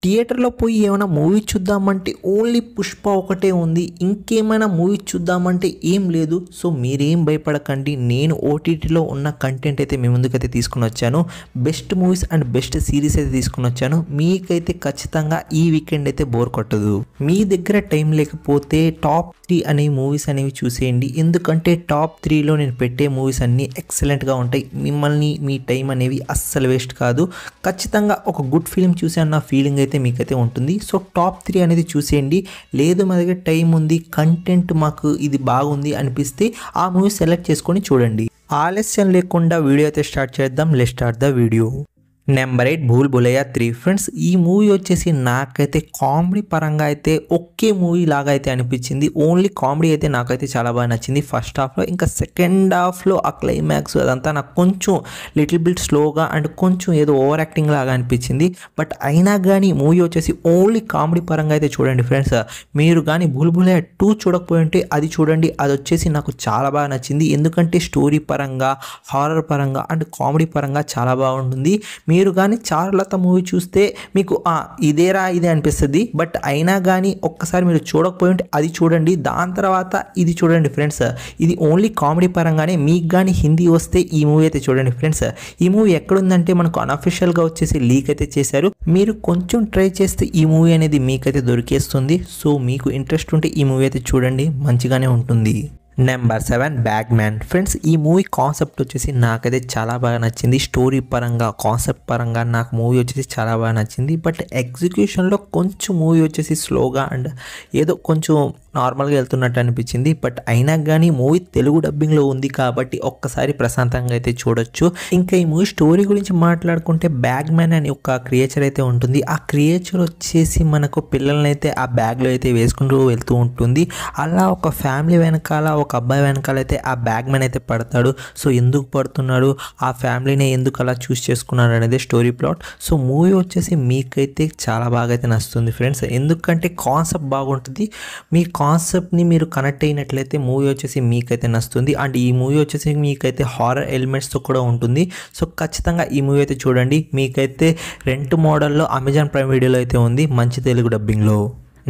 థియేటర్లో పోయి ఏమైనా మూవీ చూద్దామంటే ఓన్లీ పుష్ప ఒకటే ఉంది. ఇంకేమైనా మూవీ చూద్దామంటే ఏం లేదు. సో మీరేం భయపడకండి. నేను ఓటీటీలో ఉన్న కంటెంట్ అయితే మీ ముందుకైతే తీసుకుని వచ్చాను. Best movies and best series అయితే తీసుకుని వచ్చాను. మీకైతే ఖచ్చితంగా ఈ వీకెండ్ అయితే బోర్ కొట్టదు. మీ దగ్గర టైం లేకపోతే టాప్ 3 అనే మూవీస్ అనేవి చూసేయండి. ఎందుకంటే టాప్ 3లో నేను పెట్టే మూవీస్ అన్నీ ఎక్సలెంట్గా ఉంటాయి. మిమ్మల్ని మీ టైం అనేవి అస్సలు వేస్ట్ కాదు. ఖచ్చితంగా ఒక గుడ్ ఫిలిం చూసాను నా ఫీలింగ్ అయితే మీకైతే ఉంటుంది. సో టాప్ 3 అనేది చూసేయండి. లేదు మా దగ్గర టైం ఉంది, కంటెంట్ మాకు ఇది బాగుంది అనిపిస్తే ఆ మూవీ సెలెక్ట్ చేసుకొని చూడండి. ఆలస్యం లేకుండా వీడియో అయితే స్టార్ట్ చేద్దాం. Let's start the video. Number 8 Bhool Bhulaiyaa 3. Friends, ఈ మూవీ వచ్చేసి నాకైతే కామెడీ పరంగా అయితే ఒకే మూవీ లాగా అయితే అనిపించింది. ఓన్లీ కామెడీ అయితే నాకైతే చాలా బాగా నచ్చింది ఫస్ట్ హాఫ్లో. ఇంకా సెకండ్ హాఫ్లో ఆ క్లైమాక్స్ అదంతా నాకు కొంచెం లిటిల్ బిట్ స్లోగా అండ్ కొంచెం ఏదో ఓవర్ యాక్టింగ్ లాగా అనిపించింది. బట్ అయినా కానీ మూవీ వచ్చేసి ఓన్లీ కామెడీ పరంగా అయితే చూడండి ఫ్రెండ్స్. మీరు కానీ భూల్ భులయ్యా 2 చూడకపోయి ఉంటే అది చూడండి. అది వచ్చేసి నాకు చాలా బాగా నచ్చింది. ఎందుకంటే స్టోరీ పరంగా, హారర్ పరంగా అండ్ కామెడీ పరంగా చాలా బాగుంటుంది. మీరు కానీ చారులత మూవీ చూస్తే మీకు ఇదేరా ఇదే అనిపిస్తుంది. బట్ అయినా కానీ ఒక్కసారి మీరు చూడకపోయి ఉంటే అది చూడండి. దాని తర్వాత ఇది చూడండి ఫ్రెండ్స్. ఇది ఓన్లీ కామెడీ పరంగానే. మీకు కానీ హిందీ వస్తే ఈ మూవీ అయితే చూడండి ఫ్రెండ్స్. ఈ మూవీ ఎక్కడుందంటే మనకు అన్అఫిషియల్గా వచ్చేసి లీక్ అయితే చేశారు. మీరు కొంచెం ట్రై చేస్తే ఈ మూవీ అనేది మీకైతే దొరికేస్తుంది. సో మీకు ఇంట్రెస్ట్ ఉంటే ఈ మూవీ అయితే చూడండి, మంచిగానే ఉంటుంది. Number 7 bag man. ఫ్రెండ్స్, ఈ మూవీ కాన్సెప్ట్ వచ్చేసి నాకైతే చాలా బాగా నచ్చింది. స్టోరీ పరంగా, కాన్సెప్ట్ పరంగా నాకు మూవీ వచ్చేసి చాలా బాగా నచ్చింది. బట్ ఎగ్జిక్యూషన్లో కొంచెం మూవీ వచ్చేసి స్లోగా అండ్ ఏదో కొంచెం నార్మల్గా వెళ్తున్నట్టు అనిపించింది. బట్ అయినా కానీ మూవీ తెలుగు డబ్బింగ్లో ఉంది కాబట్టి ఒక్కసారి ప్రశాంతంగా అయితే చూడొచ్చు. ఇంకా ఈ మూవీ స్టోరీ గురించి మాట్లాడుకుంటే బ్యాగ్ మ్యాన్ అని ఒక క్రియేచర్ అయితే ఉంటుంది. ఆ క్రియేచర్ వచ్చేసి మనకు పిల్లల్ని అయితే ఆ బ్యాగ్లో అయితే వేసుకుంటూ వెళ్తూ ఉంటుంది. అలా ఒక ఫ్యామిలీ వెనకాల, ఒక అబ్బాయి వెనకాల అయితే ఆ బ్యాగ్ మ్యాన్ అయితే పడతాడు. సో ఎందుకు పడుతున్నాడు, ఆ ఫ్యామిలీని ఎందుకు అలా చూస్ చేసుకున్నాడు అనేది స్టోరీ ప్లాట్. సో మూవీ వచ్చేసి మీకైతే చాలా బాగా అయితే నచ్చుతుంది ఫ్రెండ్స్. ఎందుకంటే కాన్సెప్ట్ బాగుంటుంది. మీ కాన్సెప్ట్ని మీరు కనెక్ట్ అయినట్లయితే మూవీ వచ్చేసి మీకైతే నచ్చుతుంది. అండ్ ఈ మూవీ వచ్చేసి మీకైతే హారర్ ఎలిమెంట్స్తో కూడా ఉంటుంది. సో ఖచ్చితంగా ఈ మూవీ అయితే చూడండి. మీకైతే రెంట్ మోడల్లో అమెజాన్ ప్రైమ్ వీడియోలో అయితే ఉంది, మంచి తెలుగు డబ్బింగ్లో.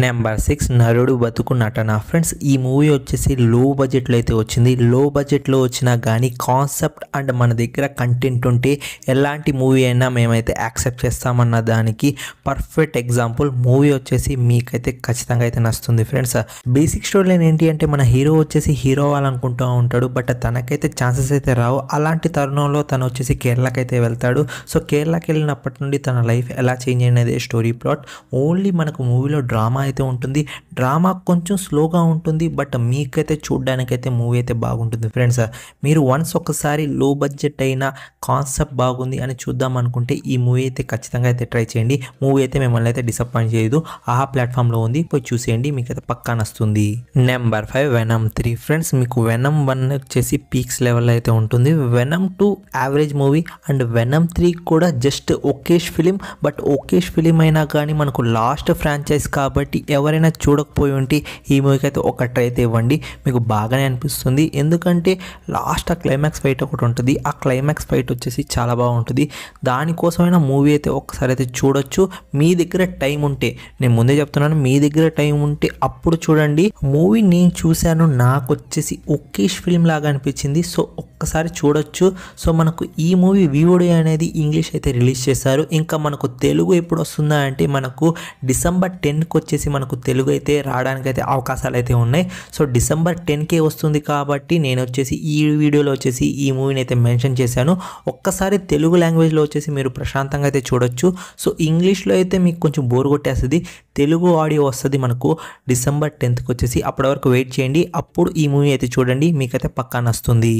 నెంబర్ 6 నరుడు బతుకు నటన. ఫ్రెండ్స్, ఈ మూవీ వచ్చేసి లో బడ్జెట్లో అయితే వచ్చింది. లో బడ్జెట్లో వచ్చినా కానీ కాన్సెప్ట్ అండ్ మన దగ్గర కంటెంట్ ఉంటే ఎలాంటి మూవీ అయినా మేమైతే యాక్సెప్ట్ చేస్తామన్న దానికి పర్ఫెక్ట్ ఎగ్జాంపుల్. మూవీ వచ్చేసి మీకైతే ఖచ్చితంగా అయితే నచ్చుతుంది ఫ్రెండ్స్. బేసిక్ స్టోరీ లైన్ ఏంటి అంటే మన హీరో వచ్చేసి హీరో అవ్వాలనుకుంటూ ఉంటాడు. బట్ తనకైతే ఛాన్సెస్ అయితే రావు. అలాంటి తరుణంలో తను వచ్చేసి కేరళకి అయితే వెళ్తాడు. సో కేరళకి వెళ్ళినప్పటి నుండి తన లైఫ్ ఎలా చేంజ్ అయినది స్టోరీ ప్లాట్. ఓన్లీ మనకు మూవీలో డ్రామా అయితే ఉంటుంది. డ్రామా కొంచెం స్లోగా ఉంటుంది. బట్ మీకైతే చూడడానికైతే మూవీ అయితే బాగుంటుంది ఫ్రెండ్స్. మీరు వన్స్ ఒకసారి లో బడ్జెట్ అయినా కాన్సెప్ట్ బాగుంది అని చూద్దాం అనుకుంటే ఈ మూవీ అయితే ఖచ్చితంగా అయితే ట్రై చేయండి. మూవీ అయితే మిమ్మల్ని అయితే డిసప్పాయింట్ చేయదు. ఆ ప్లాట్ఫామ్లో ఉంది, పోయి చూసేయండి, మీకైతే పక్కా నచ్చుతుంది. Number 5 venom 3. ఫ్రెండ్స్, మీకు వెనమ్ 1 వచ్చేసి పీక్స్ లెవెల్ అయితే ఉంటుంది. Venom 2 average movie and venom 3 కూడా జస్ట్ ఓకేష్ ఫిలిం. బట్ ఓకేష్ ఫిలిం అయినా కానీ మనకు లాస్ట్ ఫ్రాంచైజ్ కాబట్టి ఎవరైనా చూడకపోయి ఉంటే ఈ మూవీకి అయితే ఒక ట్రై అయితే ఇవ్వండి, మీకు బాగానే అనిపిస్తుంది. ఎందుకంటే లాస్ట్ ఆ క్లైమాక్స్ ఫైట్ ఒకటి ఉంటుంది. ఆ క్లైమాక్స్ ఫైట్ వచ్చేసి చాలా బాగుంటుంది. దానికోసమైనా మూవీ అయితే ఒక్కసారి అయితే చూడొచ్చు. మీ దగ్గర టైం ఉంటే, నేను ముందే చెప్తున్నాను, మీ దగ్గర టైం ఉంటే అప్పుడు చూడండి. మూవీ నేను చూశాను, నాకు వచ్చేసి ఓకేష్ ఫిలిం లాగా అనిపించింది. సో ఒక్కసారి చూడొచ్చు. సో మనకు ఈ మూవీ VOD అనేది ఇంగ్లీష్ అయితే రిలీజ్ చేశారు. ఇంకా మనకు తెలుగు ఎప్పుడు వస్తుందా అంటే మనకు డిసెంబర్ 10కి వచ్చేసి మనకు తెలుగు అయితే రావడానికి అయితే అవకాశాలు అయితే ఉన్నాయి. సో డిసెంబర్ 10కే వస్తుంది కాబట్టి నేను వచ్చేసి ఈ వీడియోలో వచ్చేసి ఈ మూవీని అయితే మెన్షన్ చేశాను. ఒక్కసారి తెలుగు లాంగ్వేజ్లో వచ్చేసి మీరు ప్రశాంతంగా అయితే చూడొచ్చు. సో ఇంగ్లీష్లో అయితే మీకు కొంచెం బోర్ కొట్టేస్తుంది. తెలుగు ఆడియో వస్తుంది మనకు డిసెంబర్ 10కి వచ్చేసి. అప్పటి వరకు వెయిట్ చేయండి, అప్పుడు ఈ మూవీ అయితే చూడండి, మీకైతే పక్కా నచ్చుతుంది.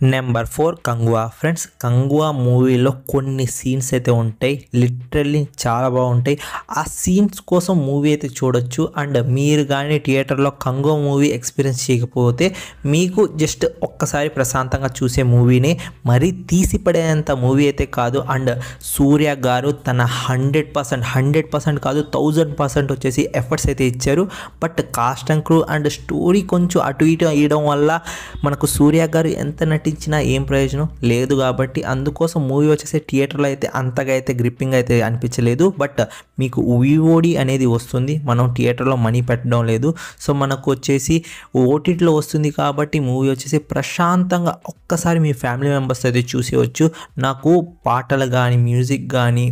నెంబర్ 4 కంగువా. ఫ్రెండ్స్, కంగువా మూవీలో కొన్ని సీన్స్ అయితే ఉంటాయి, లిటరల్లీ చాలా బాగుంటాయి. ఆ సీన్స్ కోసం మూవీ అయితే చూడొచ్చు. అండ్ మీరు కానీ థియేటర్లో కంగువా మూవీ ఎక్స్పీరియన్స్ చేయకపోతే మీకు జస్ట్ ఒక్కసారి ప్రశాంతంగా చూసే మూవీనే, మరీ తీసిపడేంత మూవీ అయితే కాదు. అండ్ సూర్య గారు తన 100% కాదు 1000% వచ్చేసి ఎఫర్ట్స్ అయితే ఇచ్చారు. But cost and crew and story కొంచెం అటు ఇటు అయ్యడం వల్ల మనకు సూర్య గారు ఎంత నటించినా ఏం ప్రయోజనం లేదు. కాబట్టి అందుకోసం మూవీ వచ్చేసి థియేటర్లో అయితే అంతగా అయితే గ్రిప్పింగ్ అయితే అనిపించలేదు. బట్ మీకు వివోడి అనేది వస్తుంది, మనం థియేటర్లో మనీ పెట్టడం లేదు. సో మనకు వచ్చేసి ఓటీటీలో వస్తుంది కాబట్టి మూవీ వచ్చేసి ప్రశాంతంగా ఒక్కసారి మీ ఫ్యామిలీ మెంబర్స్ అయితే చూసేయచ్చు. నాకు పాటలు కానీ మ్యూజిక్ కానీ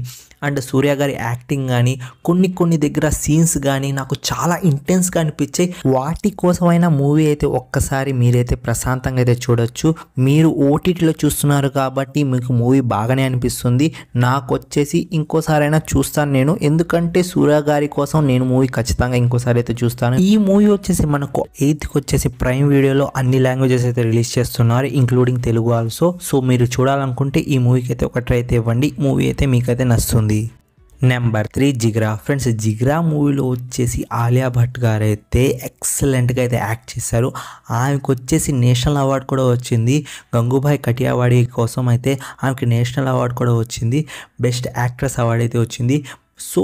అండ్ సూర్య గారి యాక్టింగ్ కానీ కొన్ని దగ్గర సీన్స్ కానీ నాకు చాలా ఇంటెన్స్గా అనిపించాయి. వాటి కోసమైనా మూవీ అయితే ఒక్కసారి మీరైతే ప్రశాంతంగా అయితే చూడొచ్చు. మీరు ఓటీటీలో చూస్తున్నారు కాబట్టి మీకు మూవీ బాగానే అనిపిస్తుంది. నాకు వచ్చేసి ఇంకోసారైనా చూస్తాను నేను, ఎందుకంటే సూర్య గారి కోసం నేను మూవీ ఖచ్చితంగా ఇంకోసారి అయితే చూస్తాను. ఈ మూవీ వచ్చేసి మనకు 8th వచ్చేసి ప్రైమ్ వీడియోలో అన్ని లాంగ్వేజెస్ అయితే రిలీజ్ చేస్తున్నారు, ఇంక్లూడింగ్ తెలుగు ఆల్సో. సో మీరు చూడాలనుకుంటే ఈ మూవీకి అయితే ఒక ట్రై అయితే ఇవ్వండి, మూవీ అయితే మీకైతే నచ్చుతుంది. నెంబర్ 3 జిగ్రా. ఫ్రెండ్స్ జిగ్రా మూవీలో వచ్చేసి ఆలియా భట్ గారు అయితే ఎక్సలెంట్గా అయితే యాక్ట్ చేశారు. ఆమెకు వచ్చేసి నేషనల్ అవార్డు కూడా వచ్చింది. గంగూభాయ్ కటియావాడి కోసం అయితే ఆమెకి నేషనల్ అవార్డు కూడా వచ్చింది, బెస్ట్ యాక్ట్రెస్ అవార్డు అయితే వచ్చింది. సో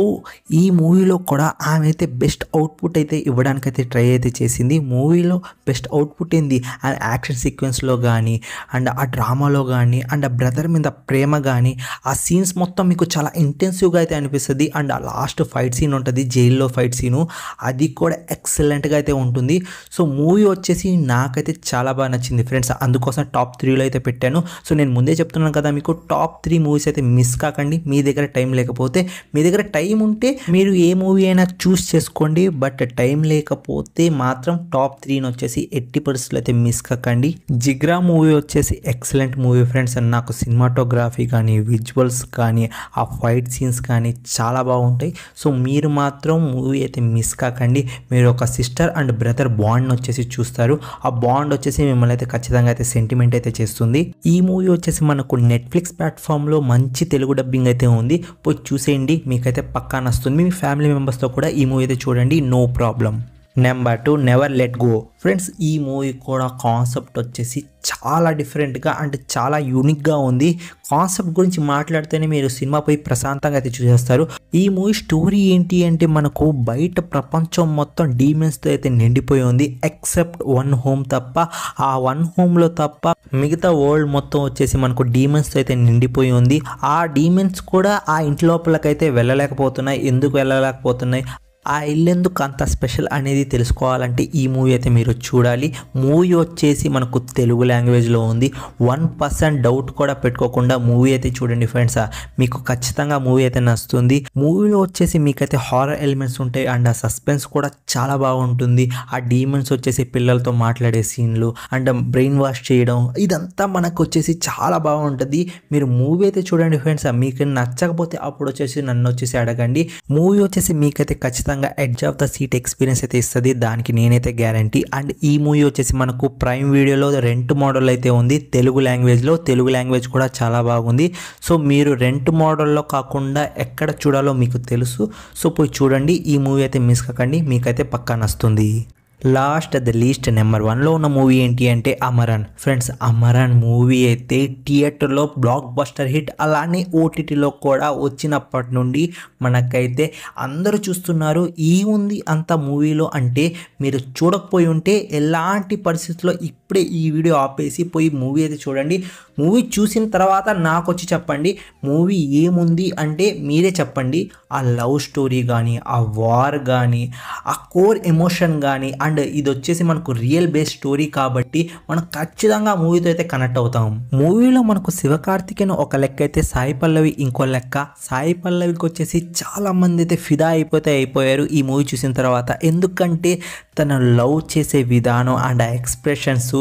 ఈ మూవీలో కూడా ఆమె అయితే బెస్ట్ అవుట్పుట్ అయితే ఇవ్వడానికైతే ట్రై అయితే చేసింది. మూవీలో బెస్ట్ అవుట్పుట్ ఏంది, ఆ యాక్షన్ సీక్వెన్స్లో కానీ అండ్ ఆ డ్రామాలో కానీ అండ్ ఆ బ్రదర్ మీద ప్రేమ కానీ ఆ సీన్స్ మొత్తం మీకు చాలా ఇంటెన్సివ్గా అయితే అనిపిస్తుంది. అండ్ ఆ లాస్ట్ ఫైట్ సీన్ ఉంటుంది, జైల్లో ఫైట్ సీను, అది కూడా ఎక్సలెంట్గా అయితే ఉంటుంది. సో మూవీ వచ్చేసి నాకైతే చాలా బాగా నచ్చింది ఫ్రెండ్స్, అందుకోసం టాప్ 3లో అయితే పెట్టాను. సో నేను ముందే చెప్తున్నాను కదా మీకు, టాప్ 3 మూవీస్ అయితే మిస్ కాకండి. మీ దగ్గర టైం లేకపోతే, మీ దగ్గర టైం ఉంటే మీరు ఏ మూవీ అయినా చూస్ చేసుకోండి, బట్ టైం లేకపోతే మాత్రం టాప్ 3 వచ్చేసి 80% అయితే మిస్ కాకండి. జిగ్రా మూవీ వచ్చేసి ఎక్సలెంట్ మూవీ ఫ్రెండ్స్. నాకు సినిమాటోగ్రఫీ కానీ విజువల్స్ కానీ ఆ ఫైట్ సీన్స్ కానీ చాలా బాగుంటాయి. సో మీరు మాత్రం మూవీ అయితే మిస్ కాకండి. మీరు ఒక సిస్టర్ అండ్ బ్రదర్ బాండ్ వచ్చేసి చూస్తారు. ఆ బాండ్ వచ్చేసి మిమ్మల్ని అయితే ఖచ్చితంగా అయితే సెంటిమెంట్ అయితే చేస్తుంది. ఈ మూవీ వచ్చేసి మనకు నెట్ఫ్లిక్స్ ప్లాట్ఫామ్లో మంచి తెలుగు డబ్బింగ్ అయితే ఉంది, పోయి చూసేయండి, మీకైతే పక్కా నచ్చుతుంది. మీ ఫ్యామిలీ మెంబర్స్తో కూడా ఈ మూవీ అయితే చూడండి, no problem. Number 2 never let go. Friends ఈ మూవీ కూడా కాన్సెప్ట్ వచ్చేసి చాలా డిఫరెంట్గా అండ్ చాలా యూనిక్గా ఉంది. కాన్సెప్ట్ గురించి మాట్లాడితేనే మీరు సినిమా పోయి ప్రశాంతంగా అయితే చూసేస్తారు. ఈ మూవీ స్టోరీ ఏంటి అంటే మనకు బయట ప్రపంచం మొత్తం డీమెన్స్తో అయితే నిండిపోయి ఉంది, ఎక్సెప్ట్ వన్ హోమ్ తప్ప. ఆ వన్ హోమ్లో తప్ప మిగతా వరల్డ్ మొత్తం వచ్చేసి మనకు డీమెన్స్తో అయితే నిండిపోయి ఉంది. ఆ డీమెన్స్ కూడా ఆ ఇంటి లోపలకైతే వెళ్ళలేకపోతున్నాయి. ఎందుకు వెళ్ళలేకపోతున్నాయి, ఆ ఇల్లెందుకు అంత స్పెషల్ అనేది తెలుసుకోవాలంటే ఈ మూవీ అయితే మీరు చూడాలి. మూవీ వచ్చేసి మనకు తెలుగు లాంగ్వేజ్లో ఉంది. 1% డౌట్ కూడా పెట్టుకోకుండా మూవీ అయితే చూడండి ఫ్రెండ్స్, మీకు ఖచ్చితంగా మూవీ అయితే నచ్చుతుంది. మూవీలో వచ్చేసి మీకైతే హారర్ ఎలిమెంట్స్ ఉంటాయి అండ్ ఆ సస్పెన్స్ కూడా చాలా బాగుంటుంది. ఆ డీమన్స్ వచ్చేసి పిల్లలతో మాట్లాడే సీన్లు అండ్ బ్రెయిన్ వాష్ చేయడం, ఇదంతా మనకు వచ్చేసి చాలా బాగుంటుంది. మీరు మూవీ అయితే చూడండి ఫ్రెండ్స్, మీకు నచ్చకపోతే అప్పుడు వచ్చేసి నన్ను వచ్చేసి అడగండి. మూవీ వచ్చేసి మీకైతే ఖచ్చితంగా edge of the seat experience అయితే ఇస్తుంది, దానికి నేనైతే గ్యారంటీ. అండ్ ఈ మూవీ వచ్చేసి మనకు ప్రైమ్ వీడియోలో రెంట్ మోడల్ అయితే ఉంది తెలుగు లాంగ్వేజ్లో. తెలుగు లాంగ్వేజ్ కూడా చాలా బాగుంది. సో మీరు రెంట్ మోడల్లో కాకుండా ఎక్కడ చూడాలో మీకు తెలుసు. సో పోయి చూడండి, ఈ మూవీ అయితే మిస్ కాకండి, మీకైతే పక్కా నచ్చుతుంది. లాస్ట్ ద లీస్ట్ నెంబర్ 1లో ఉన్న మూవీ ఏంటి అంటే అమరన్. ఫ్రెండ్స్ అమరన్ మూవీ అయితే థియేటర్లో బ్లాక్ బస్టర్ హిట్, అలానే ఓటీటీలో కూడా వచ్చినప్పటి నుండి మనకైతే అందరూ చూస్తున్నారు. ఏముంది అంత మూవీలో అంటే, మీరు చూడకపోయి ఉంటే ఎలాంటి పరిస్థితుల్లో ఇప్పుడే ఈ వీడియో ఆపేసి పోయి మూవీ అయితే చూడండి. మూవీ చూసిన తర్వాత నాకు వచ్చి చెప్పండి మూవీ ఏముంది అంటే, మీరే చెప్పండి. ఆ లవ్ స్టోరీ కానీ, ఆ వార్ కానీ, ఆ కోర్ ఎమోషన్ కానీ, అండ్ ఇది వచ్చేసి మనకు రియల్ బేస్ స్టోరీ కాబట్టి మనం ఖచ్చితంగా మూవీతో అయితే కనెక్ట్ అవుతాం. మూవీలో మనకు శివకార్తికేయన్ ఒక లెక్క అయితే సాయి పల్లవి ఇంకో లెక్క. సాయి పల్లవికి వచ్చేసి చాలా మంది అయితే ఫిదా అయిపోయారు ఈ మూవీ చూసిన తర్వాత, ఎందుకంటే తన లవ్ చేసే విధానం అండ్ ఆ ఎక్స్ప్రెషన్స్,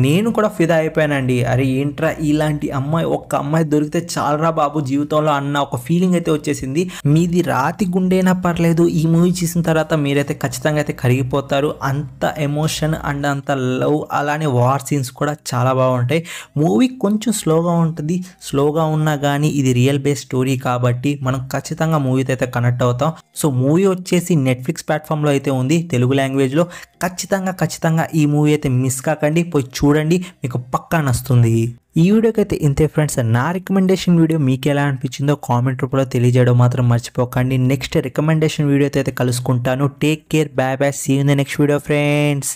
నేను కూడా ఫిదా అయిపోయానండి. అరే ఏంట్రా ఇలాంటి అమ్మాయి, ఒక్క అమ్మాయి దొరికితే చాలరా బాబు జీవితంలో అన్న ఒక ఫీలింగ్ అయితే వచ్చేసింది. మీది రాతి గుండేనా పర్లేదు, ఈ మూవీ చూసిన తర్వాత మీరైతే ఖచ్చితంగా అయితే కరిగిపోతారు. అంత ఎమోషన్ అండ్ అంత లవ్, అలానే వార్ సీన్స్ కూడా చాలా బాగుంటాయి. మూవీ కొంచెం స్లోగా ఉంటుంది, స్లోగా ఉన్నా కానీ ఇది రియల్ బేస్ స్టోరీ కాబట్టి మనం ఖచ్చితంగా మూవీతో అయితే కనెక్ట్ అవుతాం. సో మూవీ వచ్చేసి నెట్ఫ్లిక్స్ ప్లాట్ఫామ్లో అయితే ఉంది తెలుగు లాంగ్వేజ్లో. ఖచ్చితంగా ఈ మూవీ అయితే మిస్ కాకండి, పోయి చూడండి, మీకు పక్కా నచ్చుతుంది. ఈ వీడియోకి అయితే ఇంతే ఫ్రెండ్స్. నా రికమెండేషన్ వీడియో మీకు ఎలా అనిపించిందో కామెంట్ రూపంలో తెలియజేయడం మాత్రం మర్చిపోకండి. నెక్స్ట్ రికమెండేషన్ వీడియోతో అయితే కలుసుకుంటాను. Take care, bye bye, see you in the next video friends.